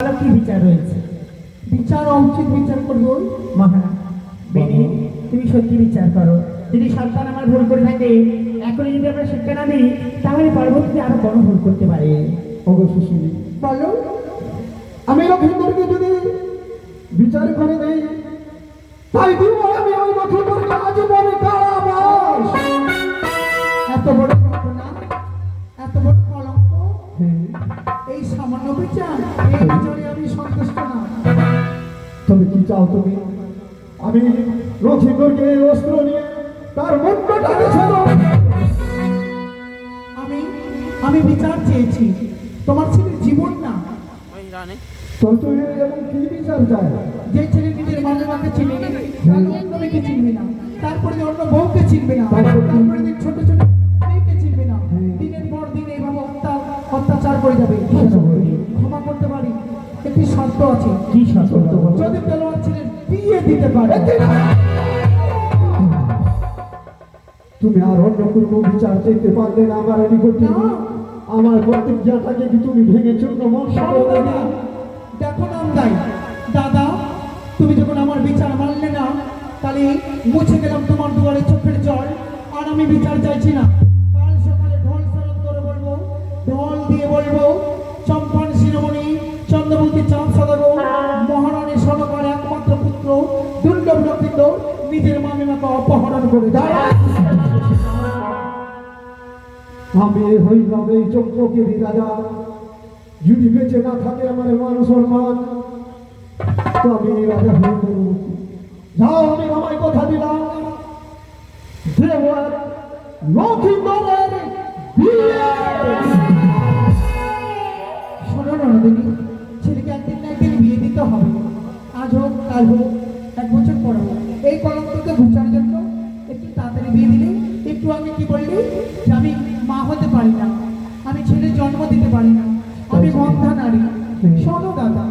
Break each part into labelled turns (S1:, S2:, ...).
S1: কি বিচার রয়েছে?
S2: বিচার উচিত বিচার করবো।
S1: মহারাজ বেনি, তুমি সত্যি বিচার করো। যদি সন্তান আমার ভুল করে থাকে, এখনই যদি আমরা শিক্ষা না দিই, তাহলে পরবর্তীতে আরো বড় ভুল করতে পারে।
S3: অবশ্যই শুনি।
S2: বলো।
S3: আমি লক্ষ্মীন্দরকে যদি বিচার করে দেই, তাই দিব আমি ওই লক্ষ্মীন্দরকে আজীবন কারাবাস।
S2: এত বড় ঘটনা, এত বড় কলঙ্ক,
S3: হ্যাঁ,
S2: এই সামান্য বিচার, এই বিচারে আমি সন্তুষ্ট না।
S3: তবে কি চাও তুমি? আমি লক্ষ্মীন্দরকে এই অস্ত্র নিয়ে তার মুন্ডটা ছেদ।
S2: আমি বিচার চেয়েছি, তোমার ছেলের জীবন না।
S3: তোর তো এমন কি বিচার চায়?
S2: যে ছেলে নিজের মা বাবাকে চিনবে না, তাহলে অন্য মেয়েকে চিনবে না, তারপরে যে অন্য বউকে চিনবে না, তারপরে যে ছোট ছোট মেয়েকে চিনবে না, দিনের পর দিন এইভাবে অত্যাচার করে যাবে। ক্ষমা করতে পারি, একটি শর্ত আছে।
S1: কি শর্ত?
S2: যদি পেলোয়ার ছেলের বিয়ে দিতে পারে।
S3: তুমি আর অন্য কোনো বিচার চাইতে পারলে না আমার নিকটে। আমার প্রতিজ্ঞাটাকে কি তুমি ভেঙে চূর্ণ
S2: দেখো নামদাই দাদা, তুমি যখন আমার বিচার মানলে না, তাহলে মুছে গেলাম তোমার দুয়ারে চোখের জল। আর আমি বিচার চাইছি না। কাল সকালে ঢোল সারণ করে বলবো, ঢোল দিয়ে বলবো, চম্পান শিরোমণি চন্দ্রবতী চাঁদ সদাগর মহারানী সনকার একমাত্র পুত্র দুর্লভ লক্ষিত নিজের মামিমাকে অপহরণ করে দেয়।
S3: আমি হইলাম এই চক্রকেরই রাজা। যদি বেঁচে না থাকে আমার মান সম্মান, তো আমি এই রাজা হয়ে করব। যাও, আমি আমায় কথা দিলাম, দেওয়ার লক্ষ্মীন্দরের বিয়ে।
S2: শোনো নন্দিনী, ছেলেকে একদিন না একদিন বিয়ে দিতে হবে। আজ হোক কাল হোক, 1 বছর পর হোক। এই কলঙ্ককে ঘুচার জন্য একটু তাড়াতাড়ি বিয়ে দিলে। একটু আগে কি বললি যে আমি মা হতে পারি না, আমি ছেলে জন্ম দিতে পারি না, আমি বন্ধা নারী। শোনো দাদা,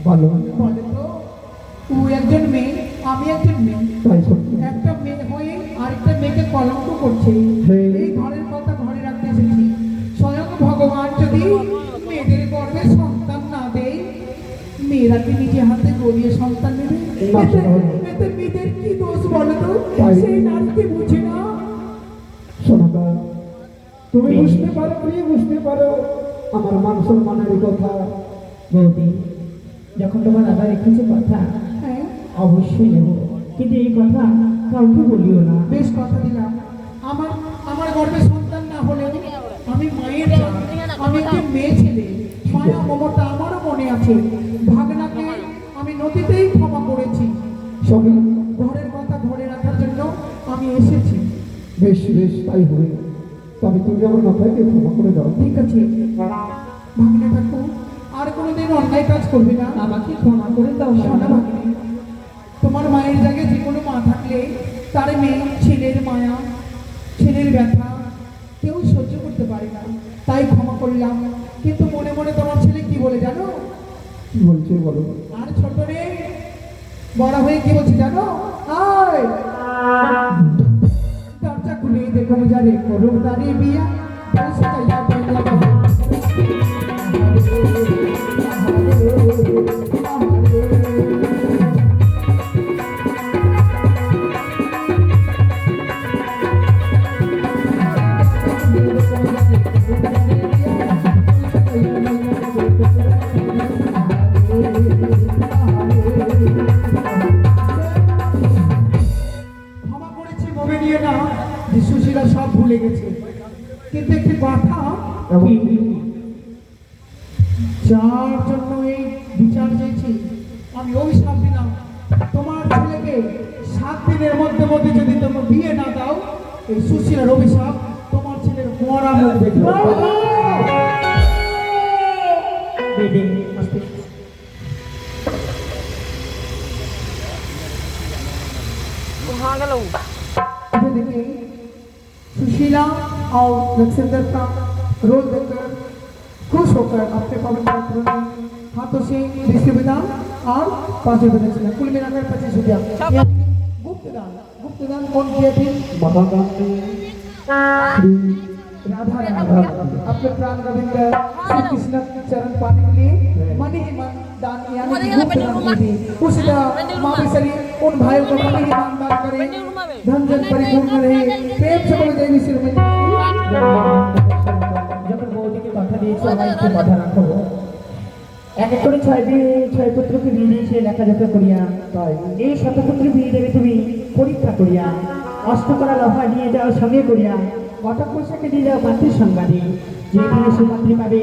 S3: ভালো
S2: বলে তো তুই একজন মেয়ে, আমি একজন মেয়ে,
S3: তাই সত্যি।
S2: একটা মেয়ে হয়ে আরেকটা মেয়েকে কলঙ্ক করছে। এই ঘরের কথা ঘরে রাখতে এসেছি। স্বয়ং ভগবান যদি মেয়েদের গর্ভে সন্তান না দেয়, মেয়েরা কি নিজে হাতে গড়িয়ে সন্তান নেবে? এতে মেয়েদের কি দোষ বলো তো? সেই নারীকে বুঝে না।
S3: সোনাকা, তুমি বুঝতে পারো, প্রিয় বুঝতে পারো আমার মান সম্মানের কথা।
S1: বৌদি, যখন তোমার দাদা রেখেছে কথা,
S2: হ্যাঁ,
S1: অবশ্যই নেব, কিন্তু এই কথা কাউকে বলিও না।
S2: বেশ কথা দিলাম। আমার আমার গর্ভে সন্তান না হলে আমি মায়ের জান, আমি একটি মেয়ে ছেলে। মায়া মমতা আমারও মনে আছে। ভাগনাকে আমি নদীতেই ক্ষমা করেছি।
S3: সবই
S2: ঘরের কথা ঘরে রাখার জন্য আমি এসেছি।
S3: বেশ বেশ, তাই হবে। তবে তুমি আমার মাথায়কে ক্ষমা করে দাও।
S2: ঠিক আছে ভাগনে ঠাকুর, আর কোনোদিন অন্যায় কাজ করবে না,
S1: আমাকে ক্ষমা করে দাও।
S2: শোনো ভাগনে, তোমার মায়ের জায়গায় যে কোনো মা থাকলে তার মেয়ে ছেলের মায়া, ছেলের ব্যথা কেউ সহ্য করতে পারে না, তাই ক্ষমা করলাম। কিন্তু মনে মনে তোমার ছেলে কি বলে জানো?
S3: কি বলছে বলো?
S2: আর ছোট রে বড় হয়ে কি বলছে জানো? আয় দরজা খুলে দেখো যারে করুক দাঁড়িয়ে বিয়া বসে যাইয়া বইয়া ক্ষমা করেছি মনে নিয়ে না যে সুশীলা সব ভুলে গেছে। কিন্তু একটি কথা,
S3: এবং
S2: যার জন্য এই বিচার চেয়েছি, আমি অভিশাপ দিলাম তোমার ছেলেকে 7 দিনের মধ্যে মধ্যে যদি তোমার বিয়ে না দাও, এই সুশীলার অভিশাপ তোমার ছেলের মরা মুখ দেখবে।
S1: বেদে, আস্তে।
S2: ये देखिए सुशीला और लक्ष्मण का रोल देखकर खुश होकर अपने पवन पात्रों ने हाथों से दृष्टि विधान और 5 रुपये दक्षिणा कुल मिलाकर 25 रुपया। गुप्तदान कौन किए थे?
S3: महागामी
S2: राधा रानी अपने प्राण गोविंद श्री कृष्ण चरण पाने के लिए मनी दान यानी कि मुफ्त दान की उसी तरह माँ बिसरी उन भाइयों को मनी ईमानदार करे धन जन परिपूर्ण रहे प्रेम से बोले देवी सिर में
S1: যখন বৌদিকে কথা দিয়েছো আমার একটু কথা রাখো এক এক করে ছয় পুত্রকে বিয়ে দিয়েছে লেখাজোখা করিয়া তাই এই শতপুত্র বিয়ে দেবে তুমি পরীক্ষা করিয়া অস্ত্র করা লোহা নিয়ে যাও সঙ্গে করিয়া ঘটক মশাইকে দিয়ে যাও পাত্রীর সংবাদে যেখানে সুপাত্রী পাবে